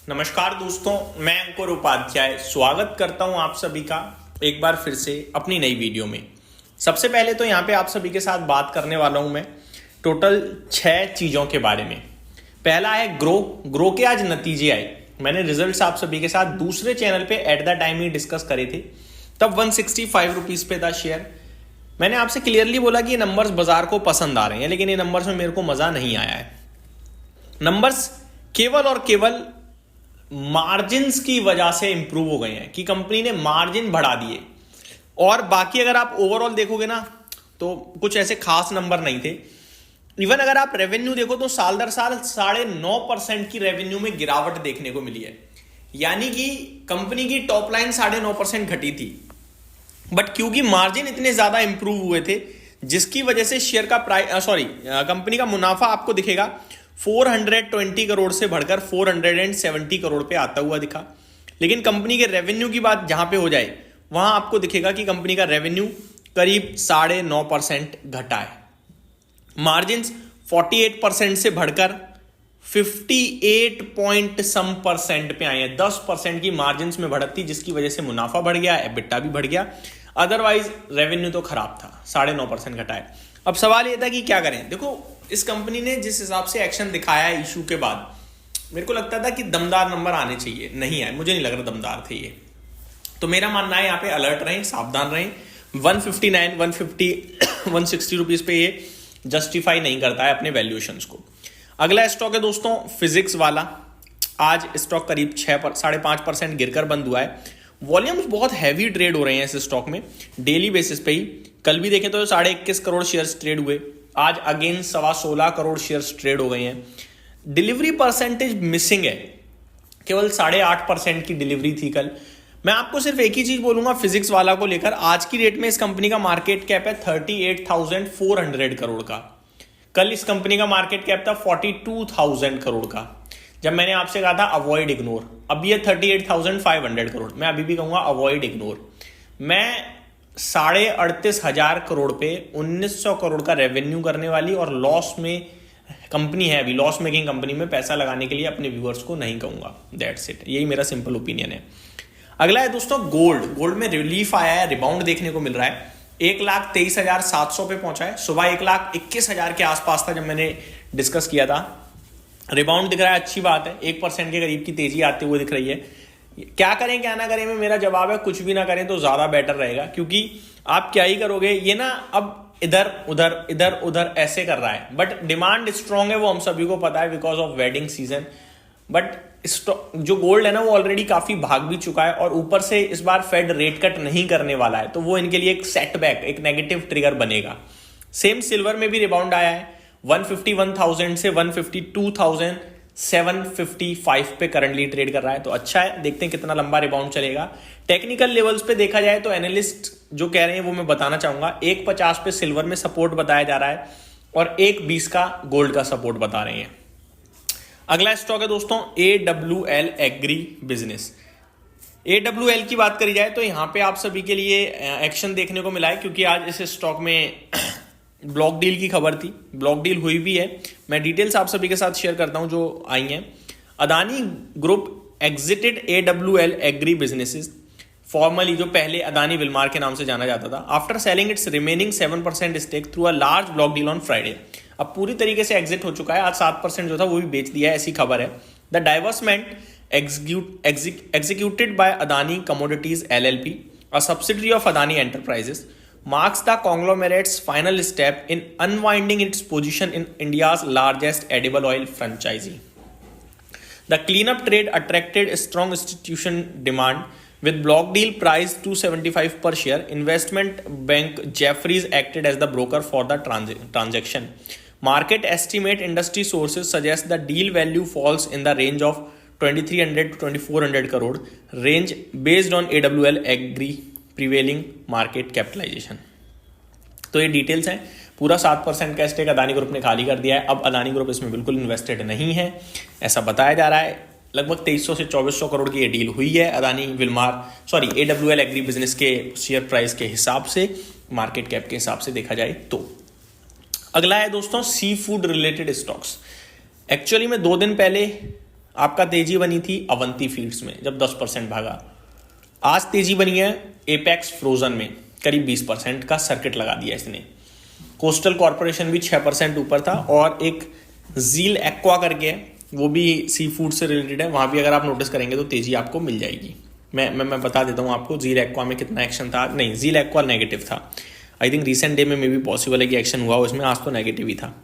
नमस्कार दोस्तों, मैं अंकुर उपाध्याय स्वागत करता हूं आप सभी का एक बार फिर से अपनी नई वीडियो में। सबसे पहले तो यहां पे आप सभी के साथ बात करने वाला हूं मैं टोटल 6 चीज़ों के बारे में। पहला है ग्रो के आज नतीजे आए। मैंने रिजल्ट्स आप सभी के साथ दूसरे चैनल पे at the time he discuss करे थे, तब 165 रुपीज़ पे था शेयर। मैंने आपसे क्लियरली बोला कि ये नंबर्स बाजार को पसंद आ रहे हैं, लेकिन ये नंबर्स में मेरे को मज़ा नहीं आया है। नंबर्स केवल और केवल मार्जिन्स की वजह से इंप्रूव हो गए हैं कि कंपनी ने मार्जिन बढ़ा दिए, और बाकी अगर आप ओवरऑल देखोगे ना तो कुछ ऐसे खास नंबर नहीं थे। इवन अगर आप रेवेन्यू देखो तो साल दर साल 9.5% की रेवेन्यू में गिरावट देखने को मिली है, यानी कि कंपनी की टॉप लाइन 9.5% घटी थी। बट क्योंकि मार्जिन इतने ज्यादा इंप्रूव हुए थे, जिसकी वजह से शेयर का कंपनी का मुनाफा आपको दिखेगा 420 करोड़ से बढ़कर 470 करोड़ पे आता हुआ दिखा। लेकिन कंपनी के रेवेन्यू की बात जहां पे हो जाए, वहां आपको दिखेगा कि कंपनी का रेवेन्यू करीब 9.5% घटा है। मार्जिन 48% से बढ़कर 58% पे आए हैं। 10% की मार्जिन में बढ़त थी, जिसकी वजह से मुनाफा बढ़ गया, एबिटा भी बढ़ गया। अदरवाइज रेवेन्यू तो खराब था, 9.5% घटा है। अब सवाल ये था कि क्या करें। देखो, इस कंपनी ने जिस हिसाब से एक्शन दिखाया है इशू के बाद, मेरे को लगता था कि दमदार नंबर आने चाहिए, नहीं आए। मुझे नहीं लग रहा दमदार थे ये। तो मेरा मानना है यहाँ पे अलर्ट रहें, सावधान रहें। 159, 150, 160 रुपीज पे ये जस्टिफाई नहीं करता है अपने वैल्यूएशंस को। अगला स्टॉक है दोस्तों फिजिक्स वाला। आज स्टॉक करीब 5.5% गिरकर बंद हुआ है। वॉल्यूम्स बहुत हैवी ट्रेड हो रहे हैं इस स्टॉक में, डेली बेसिस पे ही। कल भी देखें तो 21.5 करोड़ शेयर्स ट्रेड हुए। आज अगेन 16.25 करोड़ शेयर्स ट्रेड हो गए हैं। डिलीवरी परसेंटेज मिसिंग है, केवल 8.5% की डिलीवरी थी कल। मैं आपको सिर्फ एक ही चीज बोलूंगा फिजिक्स वाला को लेकर, आज की डेट में इस कंपनी का मार्केट कैप है 38,400 करोड़ का। कल इस कंपनी का मार्केट कैप था 42,000 करोड़ का। जब मैंने आपसे कहा था अवॉइड इग्नोर, अब ये 38,500 करोड़। मैं अभी भी कहूंगा अवॉइड इग्नोर। मैं 38,500 करोड़ पे 1,900 करोड़ का रेवेन्यू करने वाली और लॉस में कंपनी है, अभी लॉस मेकिंग कंपनी में पैसा लगाने के लिए अपने व्यूअर्स को नहीं कहूंगा। दैट्स इट, यही मेरा सिंपल ओपिनियन है। अगला है दोस्तों गोल्ड में रिलीफ आया है, रिबाउंड देखने को मिल रहा है। 1,23,700 पे पहुंचा है। सुबह 1,21,000 के आसपास था जब मैंने डिस्कस किया था। रिबाउंड दिख रहा है, अच्छी बात है। 1% के करीब की तेजी आते हुए दिख रही है। क्या करें क्या ना करें में मेरा जवाब है कुछ भी ना करें तो ज्यादा बेटर रहेगा, क्योंकि आप क्या ही करोगे। ये ना अब इधर उधर ऐसे कर रहा है, बट डिमांड स्ट्रांग है, वो हम सभी को पता है because of wedding season. But जो गोल्ड है ना, वो ऑलरेडी काफी भाग भी चुका है, और ऊपर से इस बार फेड रेट कट नहीं करने वाला है, तो वो इनके लिए एक सेटबैक, एक नेगेटिव ट्रिगर बनेगा। सेम सिल्वर में भी रिबाउंड आया है। 151,000 से 152,755 पे करंटली ट्रेड कर रहा है, तो अच्छा है। देखते हैं कितना लंबा रिबाउंड चलेगा। टेक्निकल लेवल्स पे देखा जाए तो एनालिस्ट जो कह रहे हैं वो मैं बताना चाहूंगा। 1.50 पे सिल्वर में सपोर्ट बताया जा रहा है, और 1.20 का गोल्ड का सपोर्ट बता रहे हैं। अगला स्टॉक है दोस्तों AWL एग्री बिजनेस। AWL की बात करी जाए तो यहां पे आप सभी के लिए एक्शन देखने को मिला है, क्योंकि आज इस स्टॉक में ब्लॉक डील की खबर थी। ब्लॉक डील हुई भी है, मैं डिटेल्स आप सभी के साथ शेयर करता हूं जो आई हैं। Adani group exited AWL agri businesses, formally जो पहले अदानी विलमार के नाम से जाना जाता था, after selling its remaining 7% stake through a large block deal on Friday. अब पूरी तरीके से एग्जिट हो चुका है। आज 7% जो था वो भी बेच दिया है, ऐसी खबर है। The divestment executed by Adani Commodities LLP, a subsidiary of Adani Enterprises, marks the conglomerate's final step in unwinding its position in India's largest edible oil franchisee. The cleanup trade attracted strong institutional demand, with block deal priced $275 per share. Investment bank Jefferies acted as the broker for the transaction. Market estimate industry sources suggest the deal value falls in the range of 2,300 to 2,400 crore range based on AWL Agri prevailing market capitalization. तो ये details हैं। पूरा 7% का stake Adani group ने खाली कर दिया है। अब अदानी ग्रुप इसमें बिल्कुल इन्वेस्टेड नहीं है, ऐसा बताया जा रहा है। लगभग 2300 से 2400 करोड़ की ये डील हुई है अदानी AWL एग्री बिजनेस के शेयर प्राइस के हिसाब से, मार्केट कैप के हिसाब से देखा जाए तो। अगला है दोस्तों sea food related stocks. Actually में 2 दिन पहले आपका तेजी बनी थी अवंती फीड्स में जब 10% भागा। आज तेजी बनी है एपेक्स फ्रोजन में, करीब 20% का सर्किट लगा दिया इसने। कोस्टल कॉर्पोरेशन भी 6% ऊपर था, और एक जील एक्वा करके है, वो भी सी फूड से रिलेटेड है, वहाँ भी अगर आप नोटिस करेंगे तो तेजी आपको मिल जाएगी। मैं बता देता हूँ आपको जील एक्वा में कितना एक्शन था। नहीं, जील एक्वा नेगेटिव था। आई थिंक रिसेंट डे में मे भी पॉसिबल है कि एक्शन हुआ हो इसमें, आज तो नेगेटिव ही था।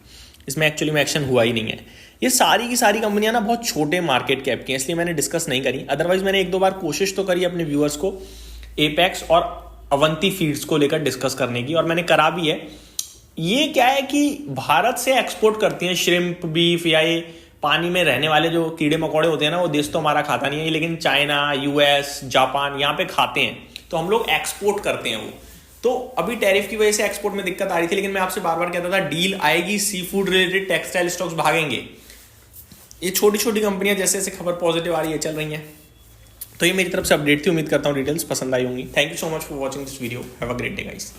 इसमें एक्चुअली में एक्शन हुआ ही नहीं है। ये सारी की सारी कंपनियां ना बहुत छोटे मार्केट कैप की हैं, इसलिए मैंने डिस्कस नहीं करी। अदरवाइज मैंने एक दो बार कोशिश तो करी अपने व्यूअर्स को एपेक्स और अवंती फीड्स को लेकर डिस्कस करने की, और मैंने करा भी है। ये क्या है कि भारत से एक्सपोर्ट करती हैं श्रिम्प, बीफ, या ये पानी में रहने वाले जो कीड़े मकोड़े होते हैं ना, वो देश तो हमारा खाता नहीं है, लेकिन चाइना, यूएस, जापान यहाँ पे खाते हैं, तो हम लोग एक्सपोर्ट करते हैं वो। तो अभी टैरिफ की वजह से एक्सपोर्ट में दिक्कत आ रही थी, लेकिन मैं आपसे बार बार कहता था डील आएगी, sea food related textile stocks भागेंगे। ये छोटी छोटी कंपनियां जैसे जैसे खबर पॉजिटिव आ रही है चल रही हैं। तो ये मेरी तरफ से अपडेट थी, उम्मीद करता हूँ डिटेल्स पसंद आई होंगी। Thank you so much for watching this video. Have a great day guys.